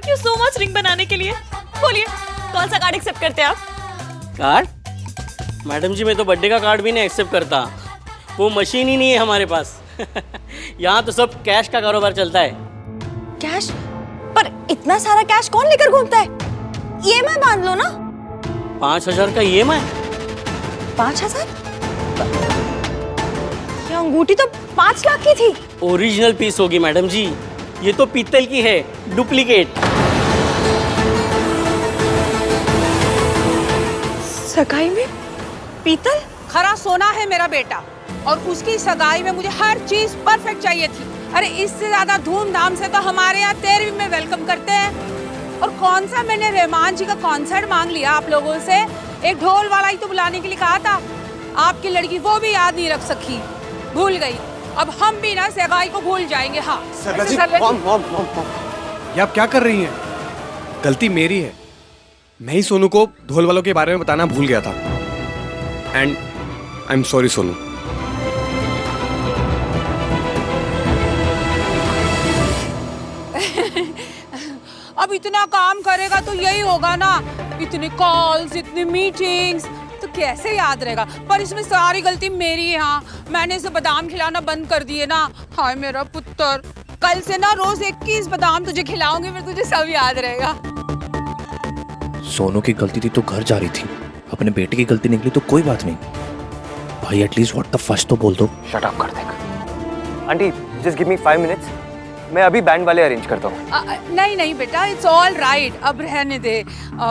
Thank you so much ring बनाने के लिए। बोलिए कौन सा कार्ड एक्सेप्ट करते हैं आप? कार्ड? मैडम जी मैं तो बर्थडे का कार्ड भी नहीं एक्सेप्ट करता, वो मशीन ही नहीं है हमारे पास। यहाँ तो सब कैश का कारोबार चलता है। कैश? पर इतना सारा कैश कौन लेकर घूमता है? ईएमआई बांध लो ना। 5,000 का ईएमआई? 5,000? ये अंगूठी तो 5 लाख की थी। ओरिजिनल पीस होगी मैडम जी, ये तो पीतल की है, डुप्लीकेट। सगाई में पीतल? खरा सोना है मेरा बेटा, और उसकी सगाई में मुझे हर चीज परफेक्ट चाहिए थी। अरे इससे ज्यादा धूमधाम से तो हमारे यहाँ 13वीं में वेलकम करते हैं। और कौन सा मैंने रहमान जी का कॉन्सर्ट मांग लिया आप लोगों से, एक ढोल वाला ही तो बुलाने के लिए कहा था। आपकी लड़की वो भी याद नहीं रख सकी, भूल गई। अब हम भी ना सगाई को भूल जाएंगे। हाँ ये आप क्या कर रही हैं? गलती मेरी है, मैं ही सोनू को ढोल वालों के बारे में बताना भूल गया था। And I am sorry Sonu. अब इतना काम करेगा तो यही होगा ना, इतने कॉल्स, इतनी मीटिंग्स, तो कैसे याद रहेगा। पर इसमें सारी गलती मेरी है। हाँ, मैंने इसे बादाम खिलाना बंद कर दिए ना। हाय मेरा पुत्र, कल से ना रोज 21 बादाम तुझे खिलाऊंगी, फिर तुझे सब याद रहेगा। सोनू की गलती थी तो घर जा रही थी, अपने बेटे की गलती निकली तो कोई बात नहीं। भाई एटलीस्ट व्हाट द फर्स्ट तो बोल दो। शट अप कर देगा। Aunty just give me 5 minutes, मैं अभी बैंड वाले अरेंज करता हूँ। नहीं बेटा, इट्स ऑल राइट, अब रहने दे।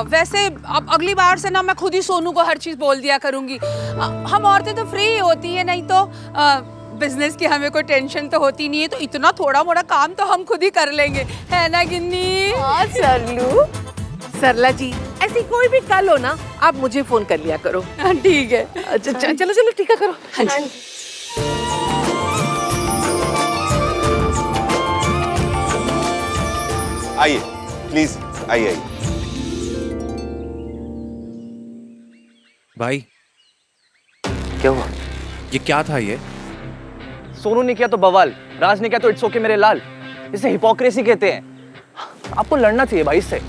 वैसे अब अगली बार से ना मैं खुद ही सोनू को हर चीज बोल दिया करूंगी। हम औरतें तो फ्री होती है, नहीं तो बिजनेस की हमें कोई टेंशन तो होती नहीं है, तो इतना थोड़ा मोड़ा काम तो हम खुद ही कर लेंगे, है ना गिन्नी? हाँ सरलू, सरला जी ऐसी कोई भी कल हो ना, आप मुझे फोन कर लिया करो। ठीक है। अच्छा चलो चलो टीका करो। हाँ जी। आइए प्लीज, आइए। भाई क्या हुआ? ये क्या था? ये सोनू ने किया तो बवाल, राज ने किया तो इट्स ओके मेरे लाल। इसे हिपोक्रेसी कहते हैं। आपको लड़ना चाहिए भाई इससे।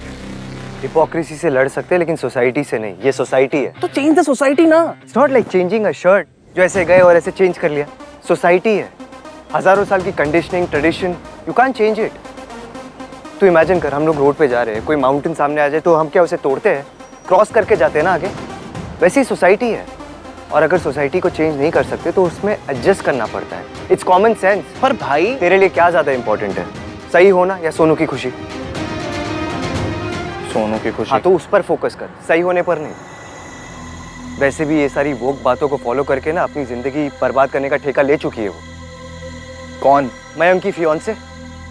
हिपोक्रेसी से लड़ सकते हैं लेकिन सोसाइटी से नहीं। ये सोसाइटी है तो चेंज द सोसाइटी ना। It's not like changing a shirt जो ऐसे गए और ऐसे चेंज कर लिया। सोसाइटी है, हजारों साल की conditioning, tradition, you can't change it. तो इमेजिन कर, हम लोग रोड पे जा रहे हैं, कोई माउंटेन सामने आ जाए तो हम क्या उसे तोड़ते हैं? क्रॉस करके जाते हैं ना आगे। वैसे ही सोसाइटी है, और अगर सोसाइटी को चेंज नहीं कर सकते तो उसमें एडजस्ट करना पड़ता है। It's common sense. पर भाई तेरे लिए क्या ज्यादा इंपॉर्टेंट है, सही होना या सोनू की खुशी? सोनू की खुशी। हाँ तो उस पर फोकस कर, सही होने पर नहीं। वैसे भी ये सारी वोक बातों को फॉलो करके ना अपनी जिंदगी बर्बाद करने का ठेका ले चुकी है वो। कौन? मयंक की फियांसे।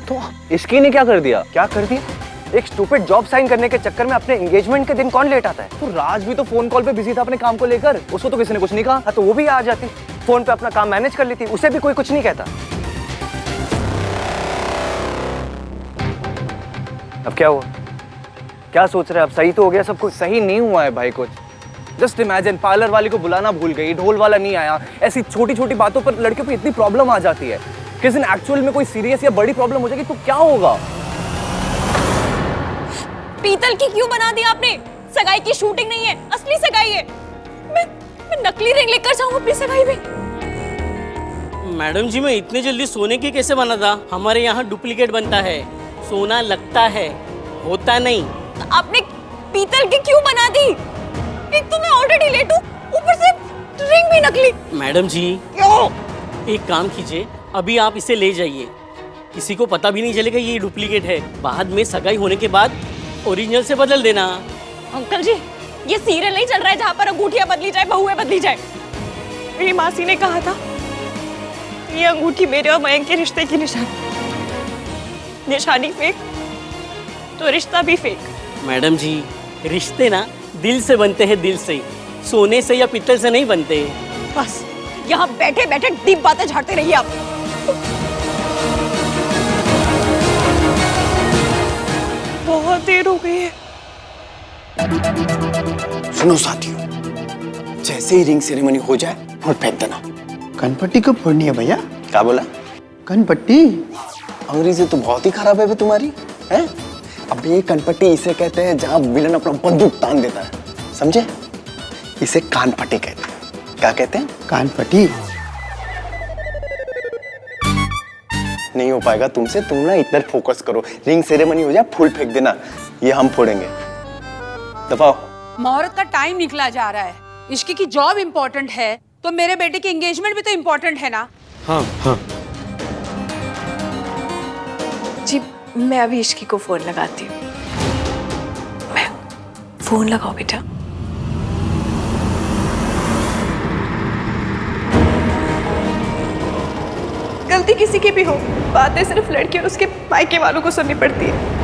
तो इसकी ने क्या कर दिया? क्या कर दिया? एक स्टूपिड जॉब साइन करने के चक्कर में अपने एंगेजमेंट के दिन कौन लेट आता है? तो राज भी तो फोन कॉल पे बिजी था अपने काम को लेकर, उसको तो किसी ने कुछ नहीं कहा। तो वो भी आ जाती, फोन पे अपना काम मैनेज कर लेती, उसे भी कोई कुछ नहीं कहता। अब क्या हुआ? क्या सोच रहे हैं? अब सही तो हो गया सब कुछ? सही नहीं हुआ है भाई कुछ। जस्ट इमेजिन, पार्लर वाली को बुलाना भूल गई, ढोल वाला नहीं आया। ऐसी छोटी छोटी बातों पर लड़कियों को इतनी प्रॉब्लम आ जाती है। किसी दिन एक्चुअल में कोई सीरियस या बड़ी प्रॉब्लम हो जाएगी तो क्या होगा? पीतल की क्यों बना दी आपने? सगाई की शूटिंग नहीं है, असली सगाई है। मैं नकली रिंग लेकर जाऊं अपनी सगाई में? मैडम जी मैं इतने जल्दी सोने की कैसे बना था? हमारे यहाँ डुप्लीकेट बनता है, सोना लगता है, होता नहीं। तो आपने पीतल की क्यों बना दी? एक तो मैं ऑलरेडी लेट हूं, ऊपर से रिंग भी नकली। मैडम जी क्यों? एक काम कीजिए, अभी आप इसे ले जाइए, किसी को पता भी नहीं चलेगा ये डुप्लीकेट है। बाद में सगाई होने के बाद ओरिजिनल से बदल देना। अंकल जी ये सीरियल नहीं चल रहा है जहाँ पर अंगूठियां बदली जाए, बहुएं बदली जाए। मेरी मासी ने कहा था ये अंगूठी मेरे और मयंक के रिश्ते की निशानी फेक तो रिश्ता भी फेक। मैडम जी रिश्ते ना दिल से बनते हैं, दिल से, सोने से या पीतल से नहीं बनते। बस यहाँ बैठे बैठे डीप बातें झाड़ते रहिए आप। बहुत देर हो गई है। सुनो साथियों, जैसे ही रिंग सेरेमनी हो जाए और फेंक देना। कनपट्टी कब फोड़नी है भैया? क्या बोला? कनपट्टी? अंग्रेजी तो बहुत ही खराब है तुम्हारी, हैं? अब ये कनपट्टी इसे कहते हैं जहां विलन अपना बंदूक तान देता है, समझे? इसे कानपट्टी कहते हैं। क्या कहते हैं? कानपट्टी। नहीं हो पाएगा तुमसे, तुम ना इधर फोकस करो। रिंग सेरेमनी हो जाए, फूल फेंक देना, ये हम फोड़ेंगे। दबाओ। मुहूर्त का टाइम निकला जा रहा है। इश्की की जॉब इम्पोर्टेंट है तो मेरे बेटे की एंगेजमेंट भी तो इम्पोर्टेंट है ना। हाँ हाँ। जी मैं अभी इश्की को फोन लगाती हूँ। मैं फोन लगाओ बेटा। गलती किसी की भी हो, बातें सिर्फ लड़की और उसके मायके वालों को सुननी पड़ती है।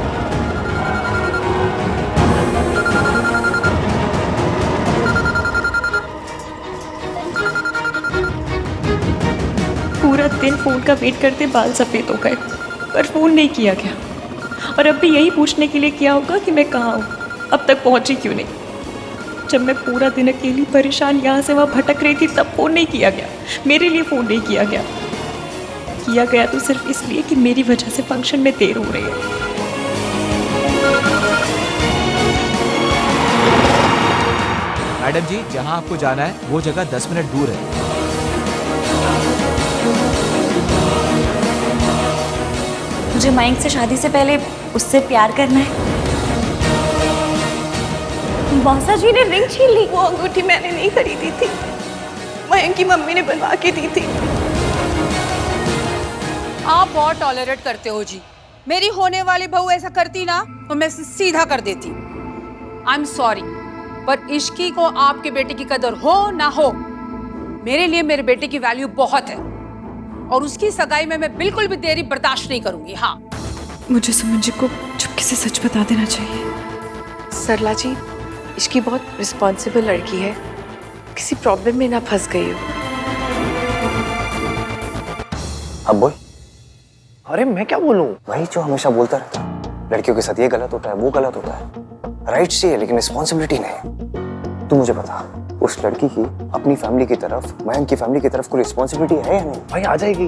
पूरा दिन फोन का वेट करते बाल सफेद हो गए, पर फोन नहीं किया गया। और अब भी यही पूछने के लिए किया होगा कि मैं कहाँ हूँ, अब तक पहुँची क्यों नहीं। जब मैं पूरा दिन अकेली परेशान यहाँ से वहाँ भटक रही थी तब फोन नहीं किया गया, मेरे लिए फोन नहीं किया गया। किया गया तो सिर्फ इसलिए कि मेरी वजह से फंक्शन में देर हो रही है। मैडम जी, जहां आपको जाना है वो जगह 10 मिनट दूर है। मुझे मयंक से शादी से पहले उससे प्यार करना है। मौसा जी ने रिंग छीन ली। वो अंगूठी मैंने नहीं खरीदी थी, मयंक की मम्मी ने बनवा के दी थी। आप बहुत टॉलरेट करते हो जी। मेरी होने वाली बहू ऐसा करती ना तो मैं सीधा कर देती। आई एम सॉरी, पर इश्की को आपके बेटे की कदर हो ना हो, मेरे लिए मेरे बेटे की वैल्यू बहुत है और उसकी सगाई में मैं बिल्कुल भी देरी बर्दाश्त नहीं करूंगी। हाँ, मुझे सुमन जी को चुपके से सच बता देना चाहिए। सरला जी, इश्की बहुत रिस्पॉन्सिबल लड़की है, किसी प्रॉब्लम में ना फंस गई हो। अब बोल। अरे मैं क्या बोलूं? वही जो हमेशा बोलता रहता है, लड़कियों के साथ ये गलत होता है, वो गलत होता है। राइट्स चाहिए लेकिन रिस्पॉन्सिबिलिटी नहीं। तू मुझे बता, उस लड़की की अपनी फैमिली की तरफ, मयंक की फैमिली की तरफ कोई रिस्पॉन्सिबिलिटी है या नहीं? भाई आ जाएगी।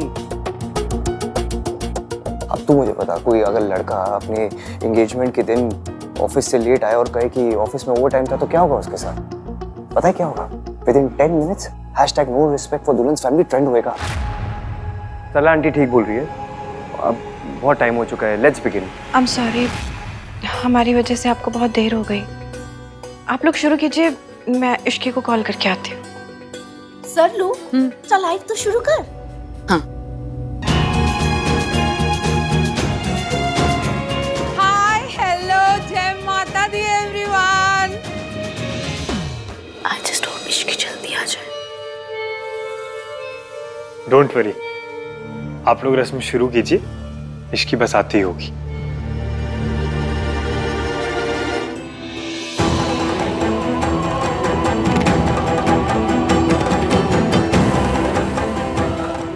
अब तू मुझे बता, कोई अगर लड़का अपने एंगेजमेंट के दिन ऑफिस से लेट आया और कहे कि ऑफिस में ओवर टाइम था तो क्या होगा उसके साथ? पता है क्या होगा? Within 10 minutes #no respect for दुल्हन फैमिली ट्रेंड होएगा। सरला आंटी ठीक बोल रही है, अब बहुत टाइम हो चुका है, let's begin. I am sorry, हमारी वजह से आपको बहुत देर हो गई। आप लोग शुरू कीजिए, मैं इश्की को कॉल करके आती हूँ। सर लू, चल लाइव तो शुरू कर। हाँ। हाय, हेलो, जय माता दी everyone. I just hope Ishqi जल्दी आ जाए। डोंट वरी, आप लोग रस्म शुरू कीजिए, इश्की बस आती होगी।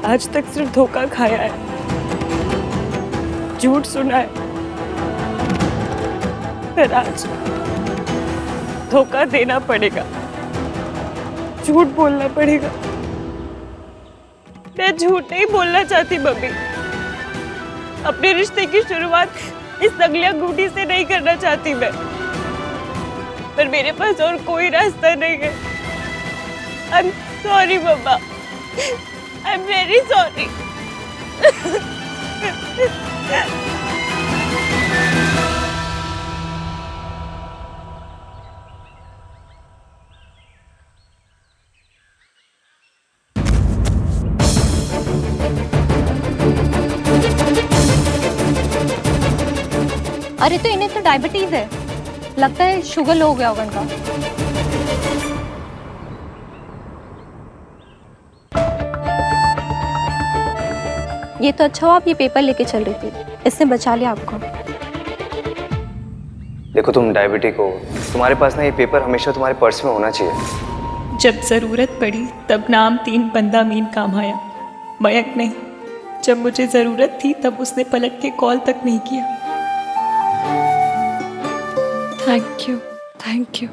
आज तक सिर्फ धोखा खाया है, झूठ सुना है, पर आज धोखा देना पड़ेगा, झूठ बोलना पड़ेगा। मैं झूठ नहीं बोलना चाहती मम्मी, अपने रिश्ते की शुरुआत इस नकली अंगूठी से नहीं करना चाहती मैं, पर मेरे पास और कोई रास्ता नहीं है। आई एम सॉरी मम्मा, आई एम वेरी सॉरी। अरे तो इन्हें तो डायबिटीज है, लगता है शुगर लो हो गया होगा इनका। ये तो अच्छा हो आप ये पेपर लेके चल रही थी, इसने बचा लिया आपको। देखो तुम डायबिटिक हो, तुम्हारे पास ना ये पेपर हमेशा तुम्हारे पर्स में होना चाहिए। जब जरूरत पड़ी तब नाम 3 बंदा मीन काम आया, मयंक नहीं। जब मुझे जरूरत थी तब उसने पलट के कॉल तक नहीं किया। Thank you, thank you.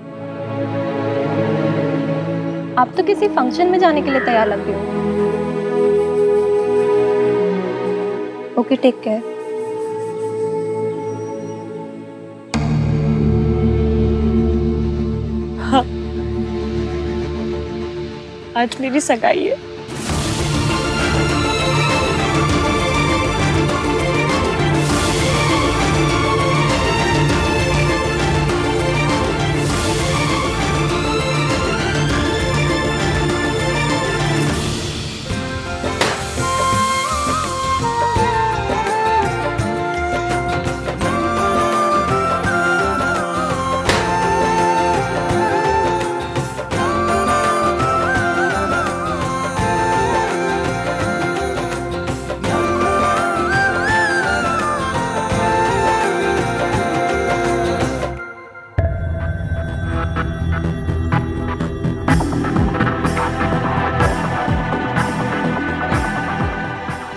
आप तो किसी फंक्शन में जाने के लिए तैयार लग रही हो। Okay, take care. आज मेरी सगाई है।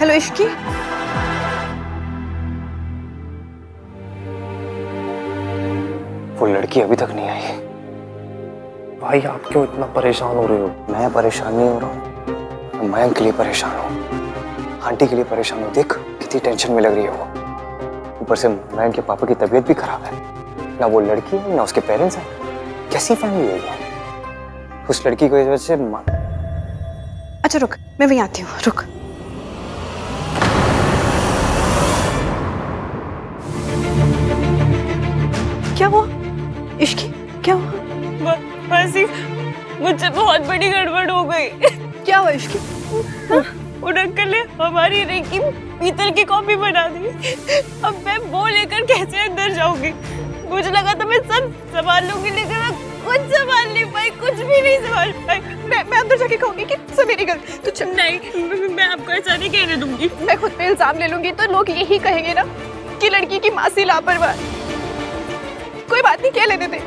हेलो इश्की, वो लड़की अभी तक नहीं आई। भाई आप क्यों इतना परेशान हो रहे हो? मैं परेशान नहीं हो रहा हूँ, मयंक के लिए परेशान हूँ, आंटी के लिए परेशान हूँ। देख कितनी टेंशन में लग रही है वो। ऊपर से मयंक के पापा की तबीयत भी खराब है। ना वो लड़की है ना उसके पेरेंट्स हैं। कैसी फैमिली है ये? उस लड़की की वजह से अच्छा रुक, मैं वहीं आती हूँ, रुक। क्या हुआ इश्की, क्या हुआ? मासी, मुझसे बहुत बड़ी गड़बड़ हो गई। क्या हुआ इश्की? उन अंकल ने हमारी रिंग की पीतल की कॉपी बना दी। अब मैं वो लेकर कैसे अंदर जाऊंगी? मुझे लगा था मैं सब संभाल लूंगी, लेकिन मैं कुछ संभाल नहीं पाई, कुछ भी नहीं संभाल पाई। मैं अंदर जाके कहूंगी कि सब मेरी गलती। तो नहीं, मैं आपको ऐसा नहीं कहने दूंगी। मैं खुद पे इल्जाम ले लूंगी तो लोग यही कहेंगे ना कि लड़की की मासी लापरवाह। कोई बात नहीं, कह लेने दे।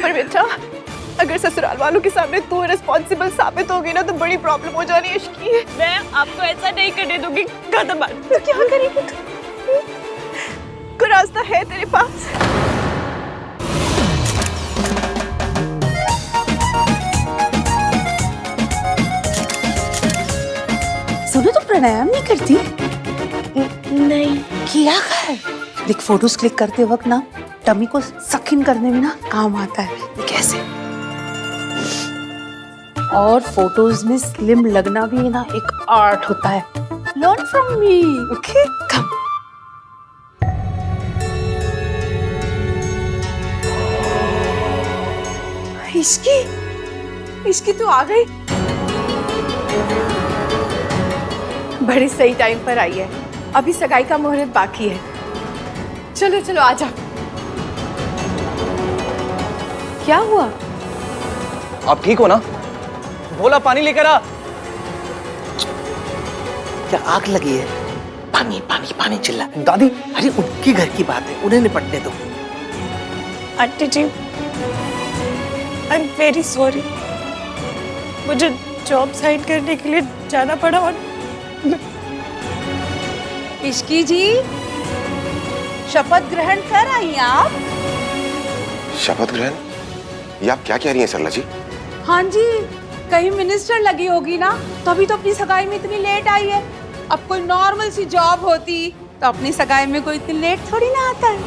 पर बेटा, अगर ससुराल वालों के सामने तू रिस्पॉन्सिबल साबित होगी ना तो बड़ी प्रॉब्लम हो जानी है इश्की। मैं आपको ऐसा नहीं करने दूंगी। खत्म बात। तो क्या करेगी तू? कोई रास्ता है तेरे पास? सुनो, तो प्राणायाम नहीं करती? नहीं किया कर। देख, फोटोज क्लिक करते वक्त ना टमी को सकिन करने में ना काम आता है। ये कैसे? और फोटोज में स्लिम लगना भी ना एक आर्ट होता है। Learn from me, okay? Come. Ishqi तू आ गई। बड़ी सही टाइम पर आई है। अभी सगाई का मुहूर्त बाकी है। चलो चलो आजा। क्या हुआ? आप ठीक हो ना? बोला पानी लेकर आ। क्या आग लगी है? पानी पानी पानी चिल्ला। दादी, अरे उनकी घर की बात है, उन्हें निपटने दो। Aunty ji, I am very sorry. मुझे जॉब साइन करने के लिए जाना पड़ा। और इश्की जी, शपथ ग्रहण कर आई आप? शपथ ग्रहण? ये आप क्या कह रही हैं सरला जी? हाँ जी, कहीं मिनिस्टर लगी होगी ना, तभी तो अपनी सगाई में इतनी लेट आई है। अब कोई नॉर्मल सी जॉब होती तो अपनी सगाई में कोई इतनी लेट थोड़ी ना आता है।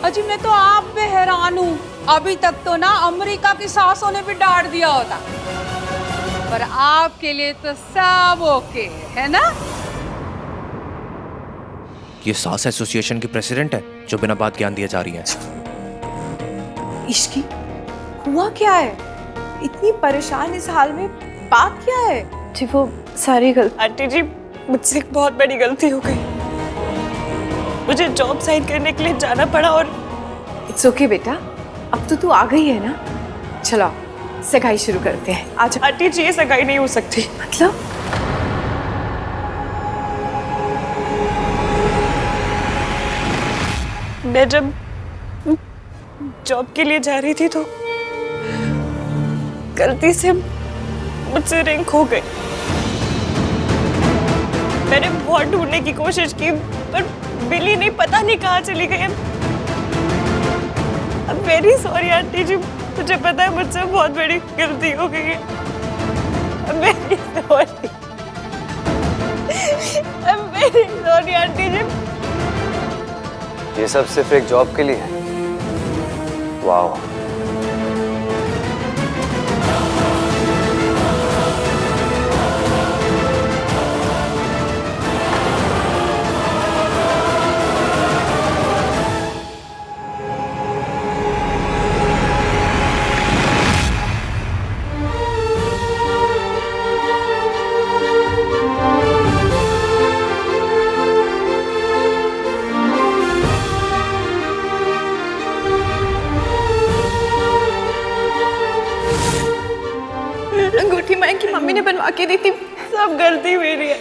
अजी मैं तो आप पे हैरान हूँ। अभी तक तो ना अमेरिका की सासों ने भी डांट दिया होता, पर आपके लिए तो सब ओके है ना? ये सास एसोसिएशन की प्रेसिडेंट है जो बिना बात ज्ञान दिए जा रही है। इश्की, हुआ क्या है? इतनी परेशान इस हाल में, बात क्या है? जी वो सारी गलती। आंटी जी, मुझसे एक बहुत बड़ी गलती हो गई। मुझे जॉब साइन करने के लिए जाना पड़ा। और इट्स ओके बेटा, अब तो तू आ गई है ना। चलो सगाई शुरू करते हैं। आज आंटी जी, ये सगाई नहीं हो सकती। मतलब? मैं जब जॉब के लिए जा रही थी तो गलती से मुझसे रिंग खो गई। मैंने बहुत ढूंढने की कोशिश की, पर मिली नहीं, पता नहीं कहाँ चली गई। I'm very sorry आंटी जी, मुझे पता है मुझसे बहुत बड़ी गलती हो गई है। I'm very sorry। I'm very sorry aunty ji. ये सब सिर्फ एक जॉब के लिए है? वाह। बनवा के दी थी। सब गलती मेरी है,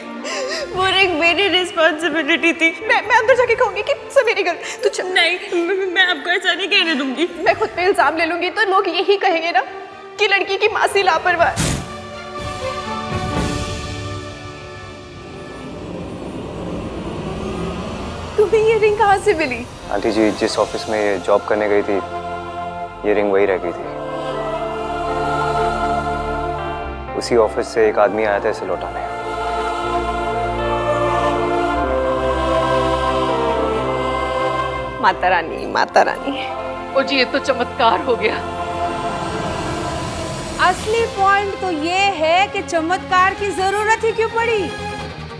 वो एक मेरी रिस्पॉन्सिबिलिटी थी। मैं अंदर जाके कहूंगी कि सब मेरी गलती। तू चल। नहीं, मैं आपको ऐसा नहीं कहने दूंगी। मैं खुद पे इल्जाम ले लूंगी तो लोग यही कहेंगे ना कि लड़की की मासी लापरवाह है। तुम्हें ये रिंग कहाँ से मिली? आंटी जी, जिस ऑफिस में ये जॉब करने गई थी, ये रिंग वही रह गई थी। उसी ऑफिस से एक आदमी आया था इसे लौटाने। माता रानी, माता रानी। ओ जी, ये तो चमत्कार हो गया। असली पॉइंट तो ये है कि चमत्कार की जरूरत ही क्यों पड़ी।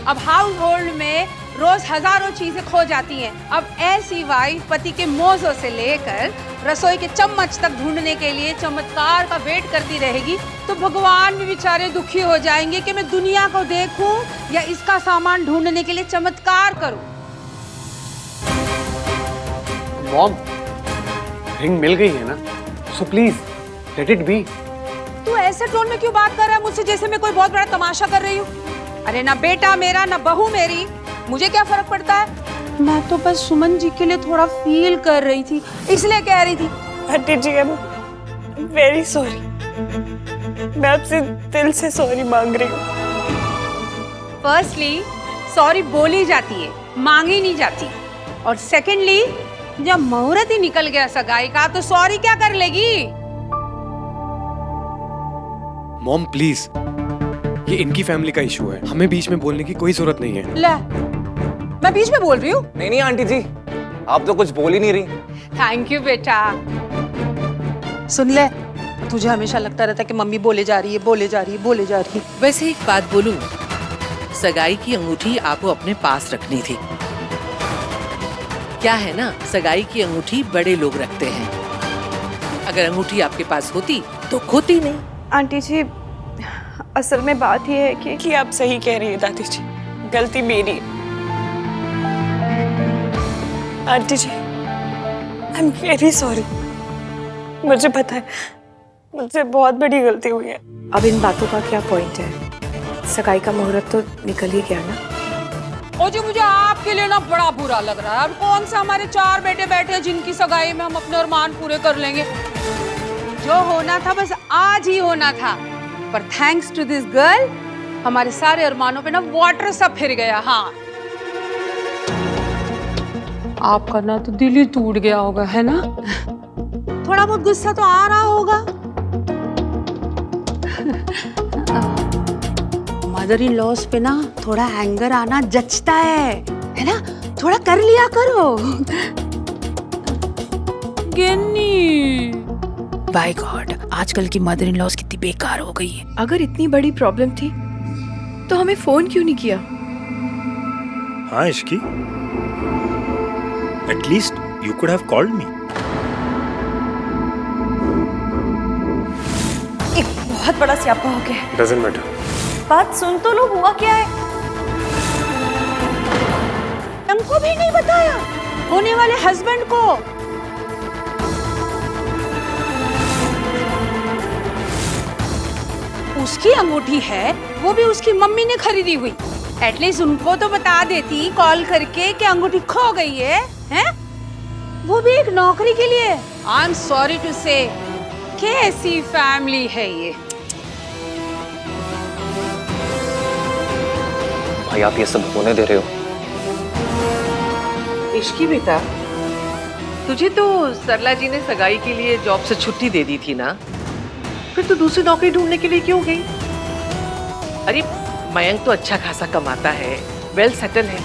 अब हाउस होल्ड में रोज हजारों चीजें खो जाती हैं। अब ऐसी वाइफ पति के मोज़ों से लेकर रसोई के चम्मच तक ढूंढने के लिए चमत्कार का वेट करती रहेगी तो भगवान भी बेचारे दुखी हो जाएंगे कि मैं दुनिया को देखूं या इसका सामान ढूंढने के लिए चमत्कार करूं। मॉम, रिंग मिल गई है ना, so please let it be. तू ऐसे टोन में क्यों बात कर रहा है मुझसे, जैसे मैं कोई बहुत बड़ा तमाशा कर रही हूँ। अरे ना बेटा मेरा ना बहू मेरी, मुझे क्या फर्क पड़ता है। मैं तो बस सुमन जी के लिए थोड़ा फील कर रही थी, इसलिए कह रही थी। Aunty ji, I am very sorry. मैं आपसे दिल से सॉरी मांग रही हूँ। फर्स्टली सॉरी बोली जाती है, मांगी नहीं जाती। और सेकेंडली जब मुहूर्त ही निकल गया सगाई का तो सॉरी क्या कर लेगी। मॉम प्लीज, ये इनकी फैमिली का इशू है, हमें बीच में बोलने की कोई जरूरत नहीं है। ले, मैं बीच में बोल रही हूँ? नहीं आंटी जी, आप तो कुछ बोल ही नहीं रही। थैंक यू बेटा। सुन ले, तुझे हमेशा लगता रहता कि मम्मी बोले जा रही है, बोले जा रही है, बोले जा रही है। वैसे एक बात बोलूं, सगाई की अंगूठी आपको अपने पास रखनी थी। क्या है ना, सगाई की अंगूठी बड़े लोग रखते हैं। अगर अंगूठी आपके पास होती तो खोती नहीं। आंटी जी, असल में बात यह है कि आप सही कह रही है दादी जी, गलती मेरी है। Aunty ji, I am very sorry. मुझे पता है मुझसे बहुत बड़ी गलती हुई है। अब इन बातों का क्या पॉइंट है, सगाई का मुहूर्त तो निकल ही गया ना। ओ जी, मुझे आपके लिए ना बड़ा बुरा लग रहा है। अब कौन सा हमारे 4 बेटे बैठे हैं जिनकी सगाई में हम अपने अरमान पूरे कर लेंगे। जो होना था बस आज ही होना था, पर थैंक्स टू दिस गर्ल हमारे सारे अरमानों पे ना वाटर सा फिर गया। हाँ, आपका ना तो दिल ही टूट गया होगा, है ना। थोड़ा बहुत गुस्सा तो आ रहा होगा। मदर इन लॉस पे ना थोड़ा एंगर आना जचता है ना। थोड़ा कर लिया करो। गिन्नी, बाय गॉड, आजकल की मदर इन लॉस कितनी बेकार हो गई है। अगर इतनी बड़ी प्रॉब्लम थी तो हमें फोन क्यों नहीं किया? हाँ Ishki, at least you could have called me. एक बहुत बड़ा स्यापा हो गया है। Doesn't matter. बात सुन तो लो, हुआ क्या है। हमको भी नहीं बताया, होने वाले हस्बैंड को। उसकी अंगूठी है, वो भी उसकी मम्मी ने खरीदी हुई। एटलीस्ट उनको तो बता देती कॉल करके कि अंगूठी खो गई है, हैं? वो भी एक नौकरी के लिए। आई एम सॉरी टू से, कैसी फैमिली है ये। भाई आप ये सब होने दे रहे हो? इश्की बेटा, तुझे तो सरला जी ने सगाई के लिए जॉब से छुट्टी दे दी थी ना, फिर तू दूसरी नौकरी ढूंढने के लिए क्यों गई? अरे मयंक तो अच्छा खासा कमाता है, वेल सेटल है,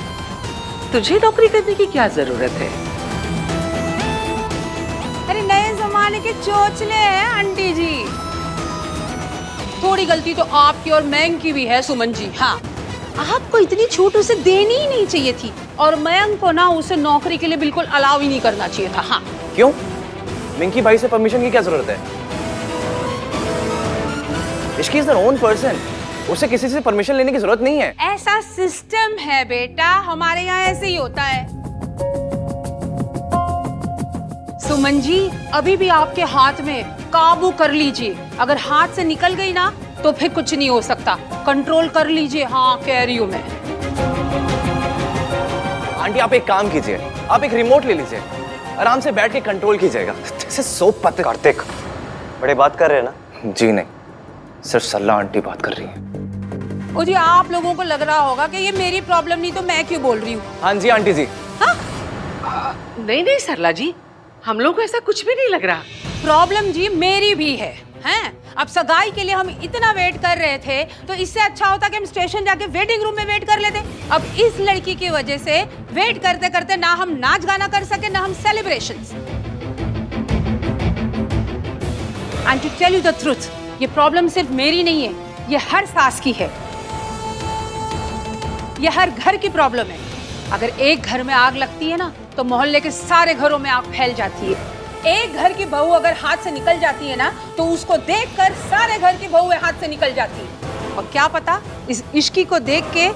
तुझे नौकरी करने की क्या जरूरत है? अरे नए जमाने के चोचले हैं आंटी जी। थोड़ी गलती तो आपकी और मयंक की भी है सुमन जी। हाँ, आपको इतनी छूट उसे देनी ही नहीं चाहिए थी, और मयंक को ना उसे नौकरी के लिए बिल्कुल अलाउ ही नहीं करना चाहिए था। हाँ, क्यों? मिंकी भाई से परमिशन की क्या जरूरत है? Ishki is their own person, उसे किसी से परमिशन लेने की जरूरत नहीं है। ऐसा सिस्टम है बेटा, हमारे यहाँ ऐसे ही होता है। सुमन जी, अभी भी आपके हाथ में, काबू कर लीजिए। अगर हाथ से निकल गई ना तो फिर कुछ नहीं हो सकता। कंट्रोल कर लीजिए। हाँ, कह रही हूँ मैं। आंटी आप एक काम कीजिए, आप एक रिमोट ले लीजिए, आराम से बैठ के कंट्रोल कीजिएगा। जैसे सो पते। कार्तिक, बड़े बात कर रहे हैं ना? जी नहीं, सिर्फ सरला आंटी बात कर रही हैं। ओ जी, आप लोगों को लग रहा होगा कि ये मेरी प्रॉब्लम नहीं तो मैं क्यों बोल रही हूँ। हाँ जी आंटी जी। नहीं नहीं सरला जी, हम लोग को ऐसा कुछ भी नहीं लग रहा। प्रॉब्लम जी मेरी भी है, हैं? अब सगाई के लिए हम इतना वेट कर रहे थे, तो इससे अच्छा होता कि हम स्टेशन जाके वेटिंग रूम में वेट कर लेते। अब इस लड़की की वजह से वेट करते करते ना हम नाच गाना कर सके, ना हम celebrations. And to tell you the truth, ये प्रॉब्लम सिर्फ मेरी नहीं है, ये हर सास की है, ये हर घर की प्रॉब्लम है। अगर एक घर में आग लगती है ना, तो मोहल्ले के सारे घरों में आग फैल जाती है। एक घर की बहू अगर हाथ से निकल जाती है ना, तो उसको देखकर सारे घर की बहुएं हाथ से निकल जाती है। और क्या पता, इस इश्की को देख के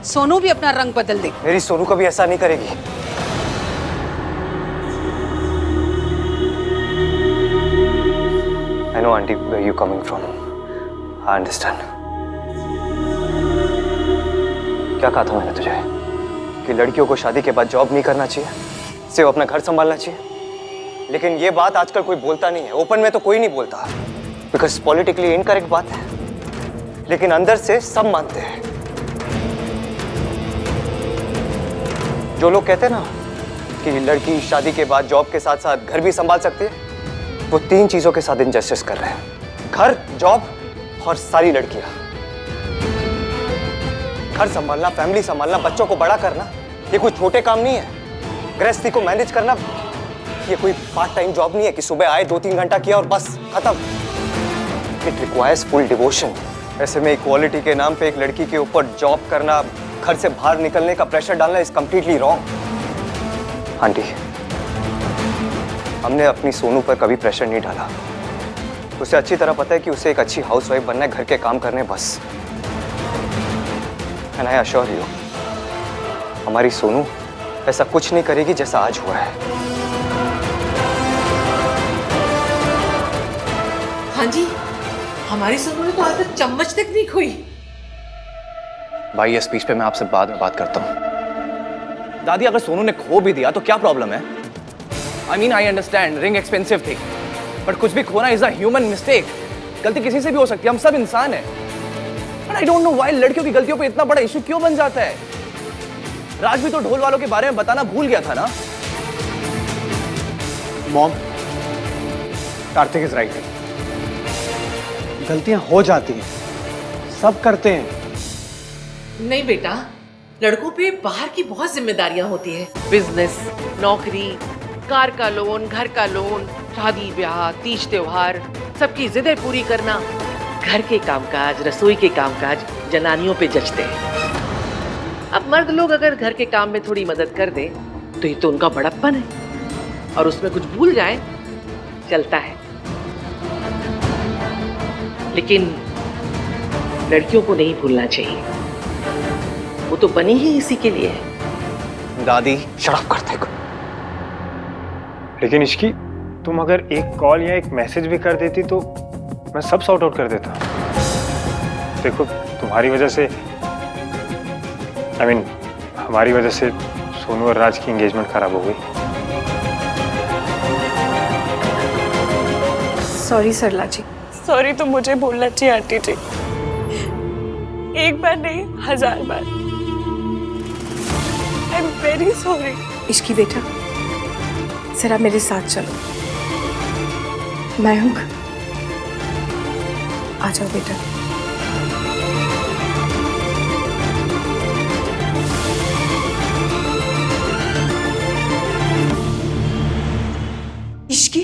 सोनू भी अपना रंग बदल दे। मेरी सोनू कभी ऐसा नहीं करेगी। I know auntie where you coming from. I understand. क्या कहा था मैंने तुझे कि लड़कियों को शादी के बाद जॉब नहीं करना चाहिए, सिर्फ अपना घर संभालना चाहिए। लेकिन ये बात आजकल कोई बोलता नहीं है, ओपन में तो कोई नहीं बोलता, बिकॉज पॉलिटिकली इनकरेक्ट बात है, लेकिन अंदर से सब मानते हैं। जो लोग कहते हैं ना कि लड़की शादी के बाद जॉब के साथ साथ घर भी संभाल सकती है, वो 3 चीजों के साथ इनजस्टिस कर रहे हैं: घर, जॉब और सारी लड़कियां। घर संभालना, फैमिली संभालना, बच्चों को बड़ा करना, ये कोई छोटे काम नहीं है। गृहस्थी को मैनेज करना ये कोई पार्ट टाइम जॉब नहीं है कि सुबह आए 2-3 घंटा किया और बस खत्म। It requires full devotion. ऐसे में इक्वालिटी के नाम पे एक लड़की के ऊपर जॉब करना, घर से बाहर निकलने का प्रेशर डालना इज कंप्लीटली रॉन्ग। आंटी, हमने अपनी सोनू पर कभी प्रेशर नहीं डाला। उसे अच्छी तरह पता है कि उसे एक अच्छी हाउसवाइफ बनना है, घर के काम करने बस। एंड आई अश्योर यू, हमारी सोनू ऐसा कुछ नहीं करेगी जैसा आज हुआ है। हाँ जी, हमारी सोनू ने तो आज तक चम्मच तक नहीं खोई। भाई ये स्पीच पे मैं आपसे बाद में बात करता हूँ। दादी, अगर सोनू ने खो भी दिया तो क्या प्रॉब्लम है? I mean I understand ring expensive थी, बट कुछ भी खोना इज अ ह्यूमन मिस्टेक। गलती किसी से भी हो सकती है, हम सब इंसान हैं। But I don't know why लड़कियों की गलतियों पे इतना बड़ा इशू क्यों बन जाता है। राज भी तो ढोल वालों के बारे में बताना भूल गया था ना। Mom, Kartik is right. गलतियां हो जाती हैं, सब करते हैं। नहीं बेटा, लड़कों पे बाहर की बहुत जिम्मेदारियां होती है। बिजनेस, नौकरी, कार का लोन, घर का लोन, शादी ब्याह, तीज त्योहार, सबकी जिदें पूरी करना। घर के कामकाज, रसोई के कामकाज जनानियों पे जचते हैं। अब मर्द लोग अगर घर के काम में थोड़ी मदद कर दे तो ये तो उनका बड़प्पन है, और उसमें कुछ भूल जाए चलता है। लेकिन लड़कियों को नहीं भूलना चाहिए, वो तो बनी ही इसी के लिए है। दादी शराब करते को। लेकिन इश्की, तुम अगर एक कॉल या एक मैसेज भी कर देती तो मैं सब सॉर्ट आउट कर देता। देखो, तुम्हारी वजह से, हमारी वजह से सोनू और राज की एंगेजमेंट खराब हो गई। सॉरी सरला जी। सॉरी तो मुझे बोलना चाहिए आंटी जी, एक बार नहीं 1000 बार। I am very sorry. Ishqi बेटा, जरा मेरे साथ चलो। मयंक, आ जाओ बेटा। इश्की,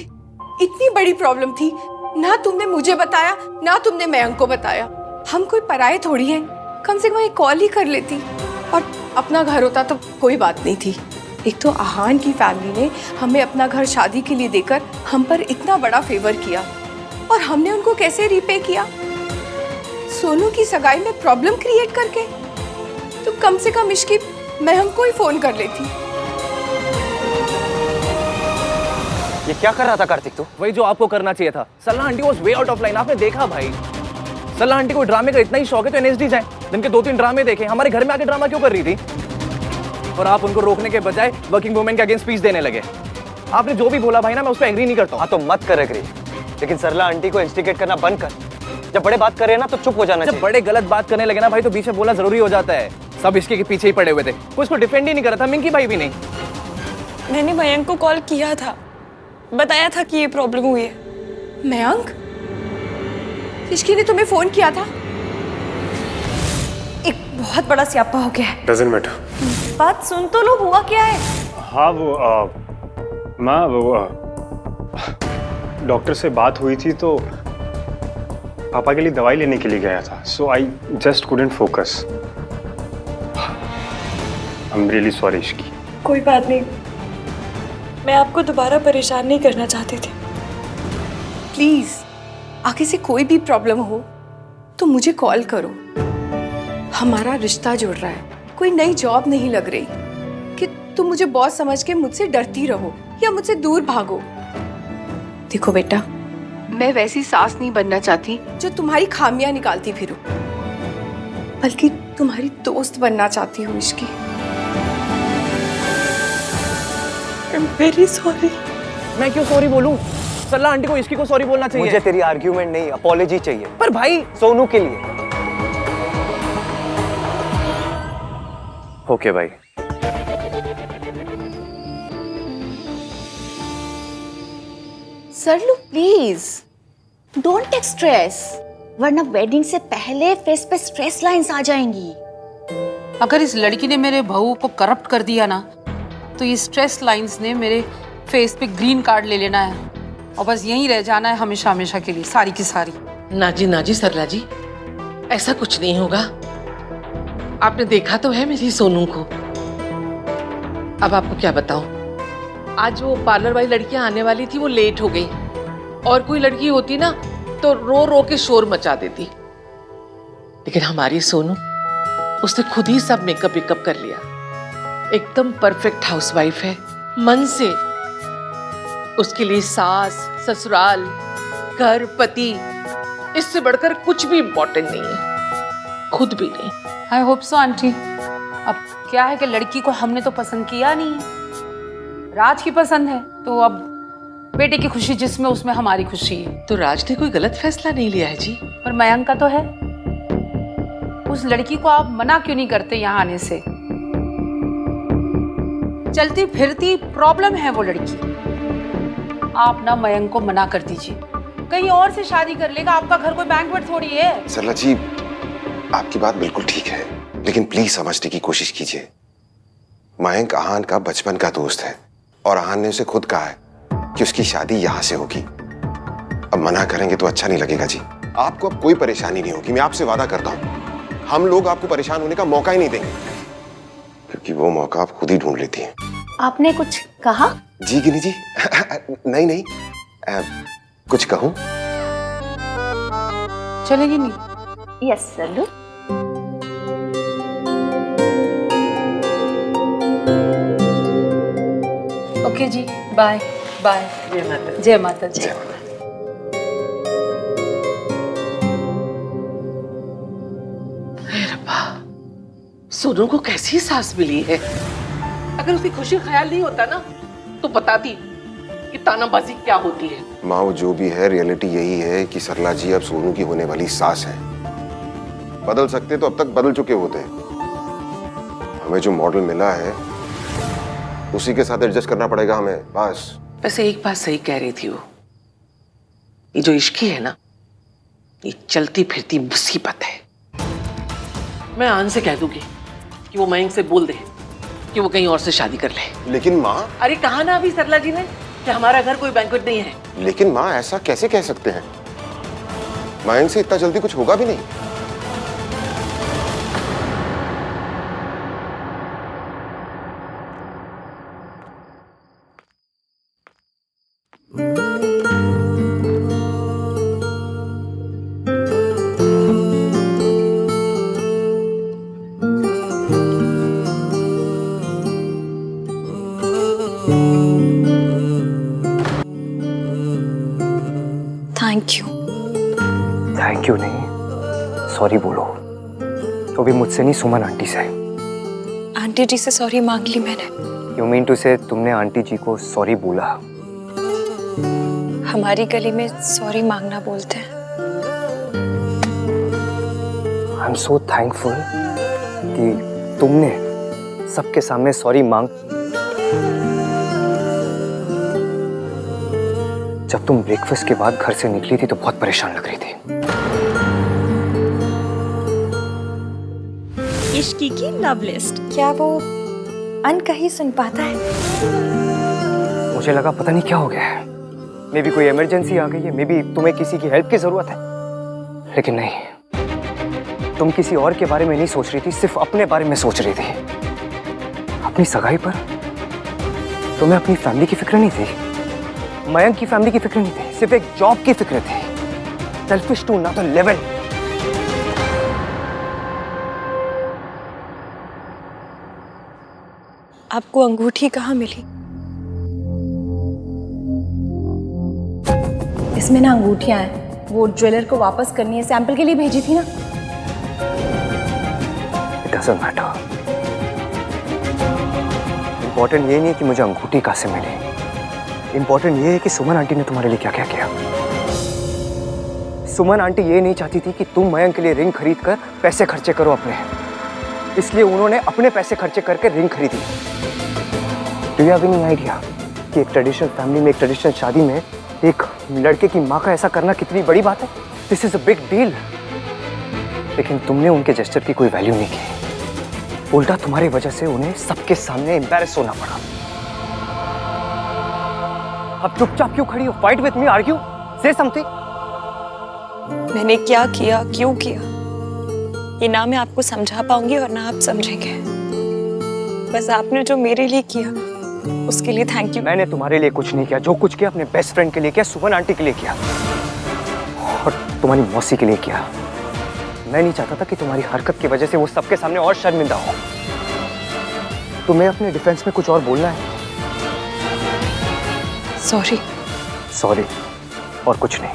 इतनी बड़ी प्रॉब्लम थी, ना तुमने मुझे बताया ना तुमने मयंक को बताया। हम कोई पराये थोड़ी हैं, कम से कम एक कॉल ही कर लेती, और अपना घर होता तो कोई बात नहीं थी। एक तो आहान की फैमिली ने हमें अपना घर शादी के लिए देकर हम पर इतना बड़ा फेवर किया, और हमने उनको कैसे रीपे किया? सोनू की सगाई में प्रॉब्लम क्रिएट करके। तो कम से कम इश्की मयंक को ही फोन कर लेती। ये क्या कर रहा था कार्तिक तू? वही जो आपको करना चाहिए था। सल्ला aunty was way out of line. आपने देखा भाई, सरला आंटी को ड्रामे का इतना ही शौक है तो एनएसडी जाए, दिन के 2-3 ड्रामे देखें। हमारे घर में आके ड्रामा क्यों कर रही थी? और आप उनको रोकने के बजाय वर्किंग वुमेन के अगेंस्ट स्पीच देने लगे। आपने जो भी बोला भाई ना, मैं उस पर एग्री नहीं करता हूँ। हाँ तो मत कर एग्री, लेकिन सरला आंटी को इंस्टिगेट करना बंद कर। जब बड़े बात करे ना तो चुप हो जाना चाहिए। जब बड़े गलत बात करने लगे ना भाई तो बीच में बोलना जरूरी हो जाता है। सब इसके के पीछे ही पड़े हुए थे, कोई इसको डिफेंड ही नहीं कर रहा था, मिंकी भाई भी नहीं। मैंने मयंक को कॉल किया था, बताया था कि ये प्रॉब्लम हुई है। मयंक, इश्की ने तुम्हें फोन किया था? एक बहुत बड़ा स्यापा हो गया है। Doesn't matter. बात सुन तो लो, हुआ क्या है? हाँ वो माँ वो डॉक्टर से बात हुई थी तो पापा के लिए दवाई लेने के लिए गया था, so I just couldn't focus. I am really sorry Ishqi. कोई बात नहीं, मैं आपको दोबारा परेशान नहीं करना चाहती थी। प्लीज आगे से कोई भी प्रॉब्लम हो तो मुझे कॉल करो। हमारा रिश्ता जुड़ रहा है, कोई नई जॉब नहीं लग रही कि तुम मुझे बॉस समझ के मुझसे डरती रहो या मुझसे दूर भागो। देखो बेटा, मैं वैसी सास नहीं बनना चाहती जो तुम्हारी खामियां निकालती फिरूं, बल्कि तुम्हारी दोस्त बनना चाहती हूँ इसकी। I'm very sorry। मैं क्यों सॉरी बोलूं? सरला आंटी को इसकी को सॉरी बोलना चाहिए। मुझे तेरी आर्ग्यूमेंट नहीं, अपॉलॉजी चाहिए। पर भाई सोनू के लिए। ओके भाई। सरलू प्लीज डोंट टेक स्ट्रेस, वरना वेडिंग से पहले फेस पे स्ट्रेस लाइंस आ जाएंगी। अगर इस लड़की ने मेरे बहू को करप्ट कर दिया ना, तो ये स्ट्रेस लाइंस ने मेरे फेस पे ग्रीन कार्ड ले लेना है और बस यहीं रह जाना है हमेशा हमेशा के लिए, सारी की सारी। नाजी सरला जी, ऐसा कुछ नहीं होगा। आपने देखा तो है मेरी सोनू को। अब आपको क्या बताऊं, आज वो पार्लर वाली लड़कियां आने वाली थी, वो लेट हो गई। और कोई लड़की होती ना तो रो रो के शोर मचा देती, लेकिन हमारी सोनू, उसने खुद ही सब मेकअप वेकअप कर लिया। एकदम परफेक्ट हाउसवाइफ है मन से। उसके लिए सास, ससुराल, घर, पति, इससे बढ़कर कुछ भी इम्पोर्टेंट नहीं है, खुद भी नहीं। I hope so aunty. अब क्या है कि लड़की को हमने तो पसंद किया नहीं, राज की पसंद है, तो अब बेटे की खुशी जिसमें उसमें हमारी खुशी है। तो राज ने कोई गलत फैसला नहीं लिया है जी। पर मयंक का तो है। उस लड़की को आप मना क्यों नहीं करते यहाँ आने से? चलती फिरती प्रॉब्लम है वो लड़की। आप ना मयंक को मना कर दीजिए, कहीं और से शादी कर लेगा। आपका घर कोई बैंक्वेट थोड़ी है। सरला जी, आपकी बात बिल्कुल ठीक है, लेकिन प्लीज समझने की कोशिश कीजिए। मयंक आहान का बचपन का दोस्त है और आहान ने उसे खुद कहा है कि उसकी शादी यहाँ से होगी। अब मना करेंगे तो अच्छा नहीं लगेगा जी। आपको अब कोई परेशानी नहीं होगी, मैं आपसे वादा करता हूँ। हम लोग आपको परेशान होने का मौका ही नहीं देंगे, क्योंकि वो मौका आप खुद ही ढूंढ लेती हैं। आपने कुछ कहा? जी गिनी जी नहीं कुछ कहूँ? चलेगी नहीं? यस सरलू। ओके जी, बाय बाय। जय माता। जय माता जी। सोनू को कैसी सास मिली है। अगर उसकी खुशी ख्याल नहीं होता ना तो बताती कि तानाबाजी क्या होती है। माँ, वो जो भी है, रियलिटी यही है कि सरला जी अब सोनू की होने वाली सास है। बदल सकते तो अब तक बदल चुके होते हैं। हमें जो मॉडल मिला है उसी के साथ एडजस्ट करना पड़ेगा हमें, बस। वैसे एक बात सही कह रही थी वो, ये जो इश्की है ना, ये चलती फिरती मुसीबत है। मैं आन से कह दूंगी कि वो मयंक से बोल दे कि वो कहीं और से शादी कर ले। लेकिन माँ। अरे कहा ना अभी सरला जी ने कि हमारा घर कोई बैंक्वेट नहीं है। लेकिन माँ, ऐसा कैसे कह सकते हैं? मयंक से इतना जल्दी कुछ होगा भी नहीं। थैंक यू नहीं, सॉरी बोलो, तो भी मुझसे नहीं, सुमन आंटी से। आंटी जी से सॉरी मांग ली मैंने। यू मीन टू से तुमने आंटी जी को सॉरी बोला? हमारी गली में सॉरी मांगना बोलते हैं। आई एम सो थैंकफुल कि तुमने सबके सामने सॉरी मांग। जब तुम ब्रेकफास्ट के बाद घर से निकली थी तो बहुत परेशान लग रही थी। इश्की की लव लिस्ट। क्या वो अनकही सुन पाता है? मुझे लगा पता नहीं क्या हो गया है, मे बी कोई इमरजेंसी आ गई है, मे बी तुम्हें किसी की हेल्प की जरूरत है, लेकिन नहीं, तुम किसी और के बारे में नहीं सोच रही थी, सिर्फ अपने बारे में सोच रही थी। अपनी सगाई पर तुम्हें अपनी फैमिली की फिक्र नहीं थी, मयंक की फैमिली की फिक्र नहीं थी, सिर्फ एक जॉब की फिक्र थी। Selfish to another level. आपको अंगूठी कहाँ मिली? इसमें ना अंगूठियां हैं, वो ज्वेलर को वापस करनी है, सैंपल के लिए भेजी थी ना। It doesn't matter. Important ये नहीं है कि मुझे अंगूठी कहाँ से मिली, इंपॉर्टेंट ये है कि सुमन आंटी ने तुम्हारे लिए क्या क्या किया। सुमन आंटी ये नहीं चाहती थी कि तुम मयंक के लिए रिंग खरीद कर पैसे खर्चे करो अपने, इसलिए उन्होंने अपने पैसे खर्चे करके रिंग खरीदी। Do you have any idea कि एक ट्रेडिशनल फैमिली में, एक ट्रेडिशनल शादी में एक लड़के की माँ का ऐसा करना कितनी बड़ी बात है? This is a big deal. लेकिन तुमने उनके जेस्चर की कोई वैल्यू नहीं की, उल्टा तुम्हारी वजह से उन्हें सबके सामने एम्बैरेस होना पड़ा। अब चुपचाप क्यों खड़ी हो? फाइट विद मी, आर्ग्यू, से समथिंग। मैंने क्या किया, क्यों किया, ये ना मैं आपको समझा पाऊंगी और ना आप समझेंगे। बस आपने जो मेरे लिए किया उसके लिए थैंक यू। मैंने तुम्हारे लिए कुछ नहीं किया, जो कुछ किया अपने बेस्ट फ्रेंड के लिए किया, सुमन आंटी के लिए किया और तुम्हारी मौसी के लिए किया। मैं नहीं चाहता था कि तुम्हारी हरकत की वजह से वो सबके सामने और शर्मिंदा हो। तुम्हें अपने डिफेंस में कुछ और बोलना है? सॉरी। सॉरी और कुछ नहीं।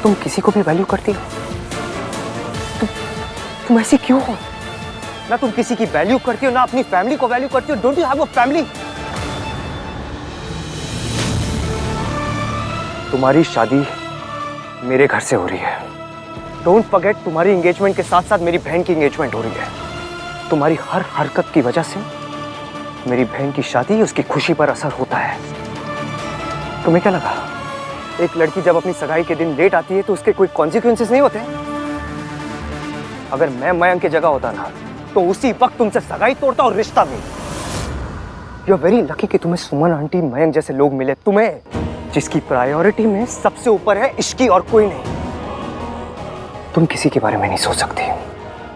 तुम किसी को भी वैल्यू करती हो? तुम ऐसी क्यों हो? ना तुम किसी की वैल्यू करती हो, ना अपनी फैमिली को वैल्यू करती हो। Don't you have a family? तुम्हारी शादी मेरे घर से हो रही है। डोंट फॉरगेट, तुम्हारी एंगेजमेंट के साथ साथ मेरी बहन की एंगेजमेंट हो रही है। तुम्हारी हर हरकत की वजह से मेरी बहन की शादी, उसकी खुशी पर असर होता है। तुम्हें क्या लगा, एक लड़की जब अपनी सगाई के दिन लेट आती है तो उसके कोई कॉन्सिक्वेंसेस नहीं होते? अगर मैं मयंक की जगह होता ना तो उसी वक्त तुमसे सगाई तोड़ता और रिश्ता भी। यू आर वेरी लकी कि तुम्हें सुमन आंटी, मयंक जैसे लोग मिले, तुम्हें जिसकी प्रायोरिटी में सबसे ऊपर है इश्की और कोई नहीं। तुम किसी के बारे में नहीं सोच सकती,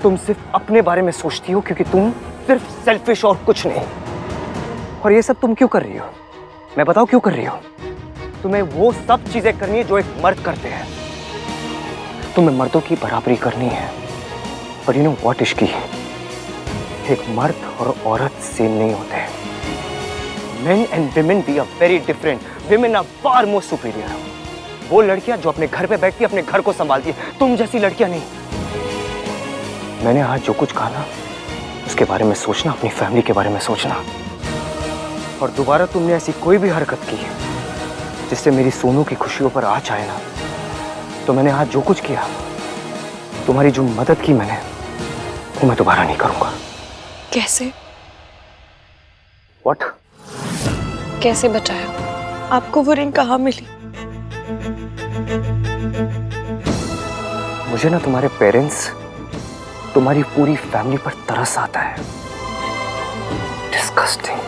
तुम सिर्फ अपने बारे में सोचती हो, क्योंकि तुम सिर्फ सेल्फिश और कुछ नहीं। और ये सब तुम क्यों कर रही हो? मैं बताऊं क्यों कर रही हो? तुम्हें वो सब चीजें करनी है जो एक मर्द करते हैं। तुम्हें मर्दों की बराबरी करनी है। और यू नो व्हाट इश्की, एक मर्द और औरत सेम नहीं होते। Men and women we are very different. Women are far more superior. वो लड़कियां जो अपने घर पे बैठती अपने घर को संभालती है, तुम जैसी लड़कियां नहीं। मैंने आज जो कुछ कहा ना, उसके बारे में सोचना, अपनी फैमिली के बारे में सोचना। और दोबारा तुमने ऐसी कोई भी हरकत की जिससे मेरी सोनू की खुशियों पर आँच आए ना, तो मैंने आज जो कुछ किया, तुम्हारी जो मदद की मैंने, वो मैं दोबारा नहीं करूंगा। कैसे? What? कैसे बचाया? आपको वो रिंग कहाँ मिली? मुझे ना तुम्हारे पेरेंट्स, तुम्हारी पूरी फैमिली पर तरस आता है। डिस्गस्टिंग।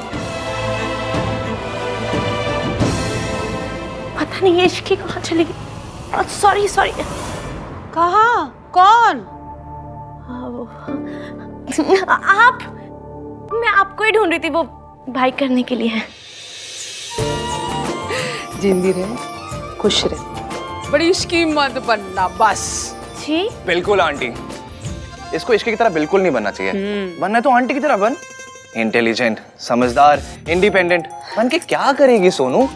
पता नहीं ये इश्की कहाँ चली गई। Sorry sorry. कहाँ? कौन? आप, मैं आपको ही ढूंढ रही थी, वो भाई करने के लिए। जिंदी रहे, खुश रहे, बड़ी इश्की मत बनना बस। जी बिल्कुल आंटी, इसको इश्की की तरह बिल्कुल नहीं बनना चाहिए। बनना है तो आंटी की तरह बन, इंटेलिजेंट, समझदार, इंडिपेंडेंट। बन के क्या करेगी सोनू?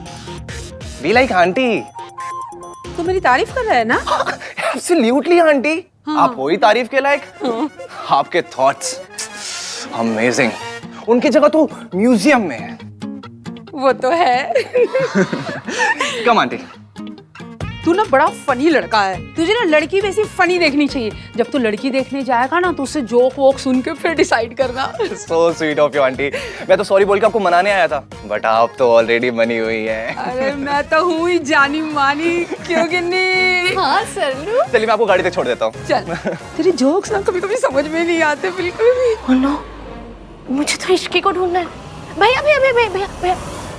Be like aunty. तू मेरी तारीफ कर रहा है ना? एब्सोल्युटली आंटी, आप हो ही तारीफ के लायक। आपके थॉट्स अमेजिंग। उनकी जगह तो म्यूजियम में है। वो तो है। कम आंटी। तू ना बड़ा फनी लड़का है, तुझे ना लड़की वैसी फनी देखनी चाहिए। जब तू लड़की देखने जाएगा ना तो उससे जोक वोक सुन के फिर डिसाइड करना। So sweet of you aunty. मैं तो सॉरी बोल के आपको मनाने आया था, बट आप तो ऑलरेडी मनी हुई हैं। अरे मैं तो हूँ ही जानी मानी, क्यों गिन्नी? हाँ सरलू। चलिए मैं आपको गाड़ी तक छोड़ देता हूँ। चल। तेरे जोक्स ना कभी कभी समझ में नहीं आते बिल्कुल भी। Oh no, मुझे तो इश्की को ढूंढना है। भैया भैया भैया भैया भैया,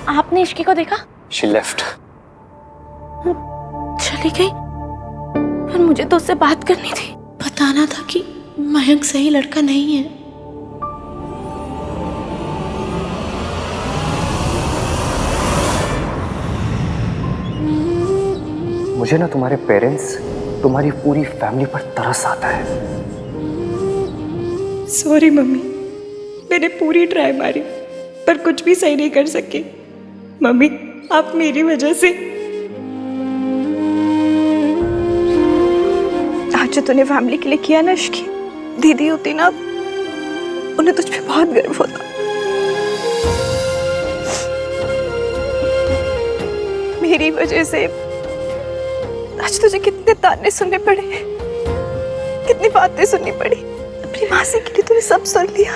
आपने इश्की को देखा? She left. चली गई। पर मुझे तो उससे बात करनी थी, बताना था कि मयंक सही लड़का नहीं है। मुझे ना तुम्हारे पेरेंट्स, तुम्हारी पूरी फैमिली पर तरस आता है। सॉरी मम्मी, मैंने पूरी ट्राई मारी पर कुछ भी सही नहीं कर सकी। मम्मी आप मेरी वजह से आज जो तूने फैमिली के लिए किया ना इश्की, दीदी होती ना उन्हें तुझ पे बहुत गर्व होता। मेरी वजह से आज तुझे कितने ताने सुनने पड़े, कितनी बातें सुननी पड़ी। अपनी मासी के लिए तूने सब सुन लिया।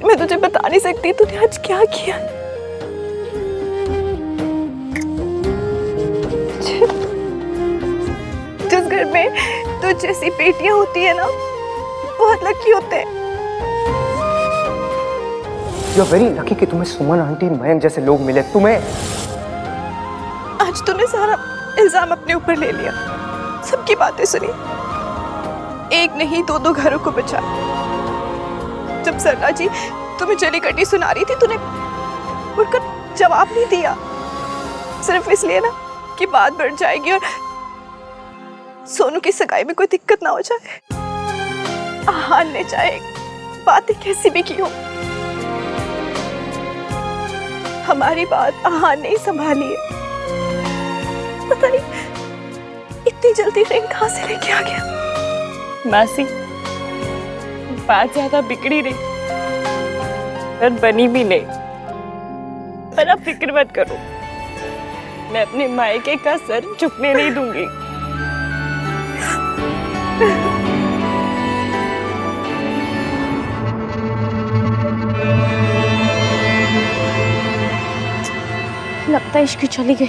मैं तुझे बता नहीं सकती तूने आज क्या किया। जिस घर में तुझ जैसी बेटियां होती है ना, बहुत लकी होते हैं। यू आर वेरी लकी कि तुम्हें सुमन आंटी, मयंक जैसे लोग मिले। तुम्हें आज तूने सारा इल्जाम अपने ऊपर ले लिया, सबकी बातें सुनी, एक नहीं दो दो घरों को बचा। जब सरला जी तुम्हें जली कटी सुना रही थी, तूने उड़कर जवाब नहीं दिया, सिर्फ इसलिए ना कि बात बढ़ जाएगी और सोनू की सगाई में कोई दिक्कत ना हो जाए। आहान ने चाहे बातें कैसी भी की हो, हमारी बात आहान ने ही संभाली है। पता नहीं इतनी जल्दी रिंग कहाँ से लेके आ गया। मासी बात ज्यादा बिगड़ी नहीं पर बनी भी नहीं। पर आप फिक्र मत करो, मैं अपने मायके का सर झुकने नहीं दूंगी। लगता है इश्की चली गई।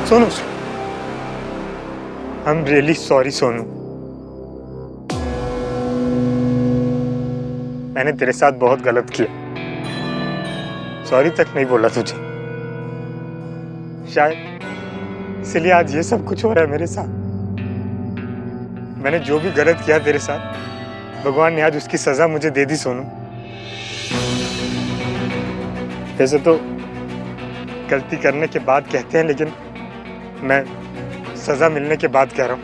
सोनू, आई एम रियली सॉरी सोनू। मैंने तेरे साथ बहुत गलत किया। सॉरी तक नहीं बोला तुझे। शायद इसलिए आज ये सब कुछ हो रहा है मेरे साथ। मैंने जो भी गलत किया तेरे साथ, भगवान ने आज उसकी सजा मुझे दे दी सोनू। वैसे तो गलती करने के बाद कहते हैं, लेकिन मैं सजा मिलने के बाद कह रहा हूँ।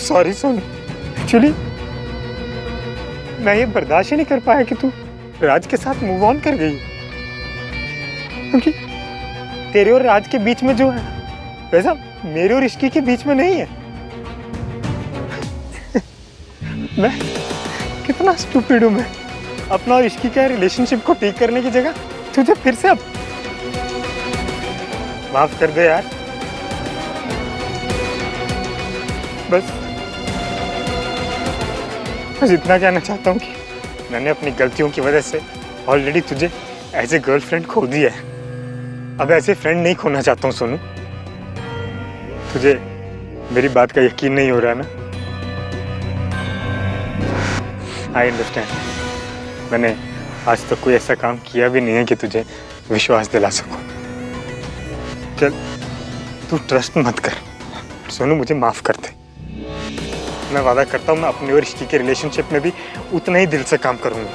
सॉरी सोनू, एक्चुअली मैं ये बर्दाश्त ही नहीं कर पाया कि तू राज के साथ मूव ऑन कर गई, क्योंकि तेरे और राज के बीच में जो है वैसा मेरे और इश्की के बीच में नहीं है। मैं कितना स्टूपिड हूँ। मैं अपना और इश्की का रिलेशनशिप को ठीक करने की जगह तुझे फिर से अब माफ कर दे यार। बस इतना कहना चाहता हूँ कि मैंने अपनी गलतियों की वजह से ऑलरेडी तुझे एज ए गर्लफ्रेंड खो दिया है। अब ऐसे फ्रेंड नहीं खोना चाहता हूँ सोनू। तुझे मेरी बात का यकीन नहीं हो रहा ना? I understand. मैंने आज तक कोई ऐसा काम किया भी नहीं है कि तुझे विश्वास दिला सकूं। चल तू ट्रस्ट मत कर। सोनू मुझे माफ कर दे। मैं वादा करता हूँ मैं अपनी और ऋषि के रिलेशनशिप में भी उतना ही दिल से काम करूँगा,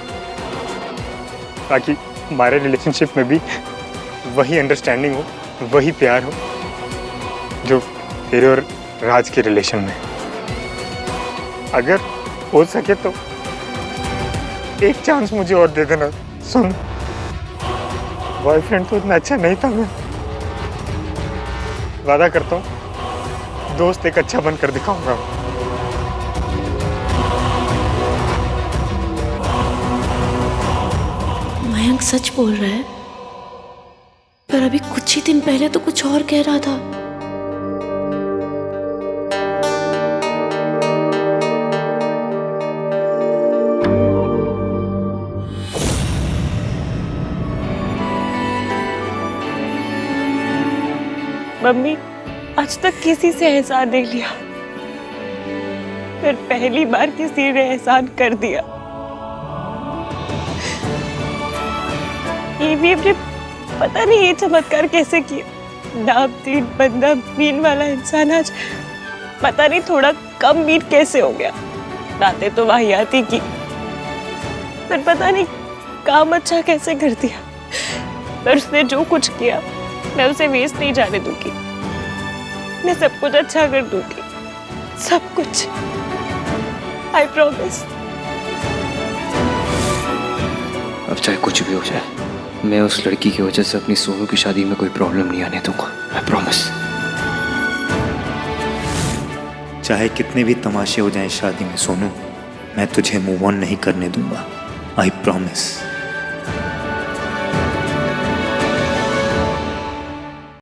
ताकि हमारे रिलेशनशिप में भी वही अंडरस्टैंडिंग हो, वही प्यार हो जो तेरे और राज के रिलेशन में। अगर हो सके तो एक चांस मुझे और दे देना। सुन, बॉयफ्रेंड तो इतना अच्छा नहीं था मैं। वादा करता हूँ दोस्त एक अच्छा बनकर दिखाऊंगा। मयंक सच बोल रहा है, पर अभी कुछ ही दिन पहले तो कुछ और कह रहा था। मम्मी आज तक किसी से एहसान नहीं लिया, फिर पहली बार किसी ने एहसान कर दिया। ये भी अपने पता नहीं ये चमत्कार कैसे किया। नाम तीन बंदा मीन वाला इंसान आज पता नहीं थोड़ा कम मीट कैसे हो गया। बातें तो वाहियात ही की, फिर पता नहीं काम अच्छा कैसे कर दिया। पर उसने जो कुछ किया मैं उसे वेस्ट नहीं जाने दूंगी। मैं सब कुछ अच्छा कर दूंगी, सब कुछ। I promise. अब चाहे कुछ भी हो जाए, मैं उस लड़की की वजह से अपनी सोनू की शादी में कोई प्रॉब्लम नहीं आने दूंगा। I promise. चाहे कितने भी तमाशे हो जाएं शादी में सोनू, मैं तुझे मूव ऑन नहीं करने दूंगा। I promise.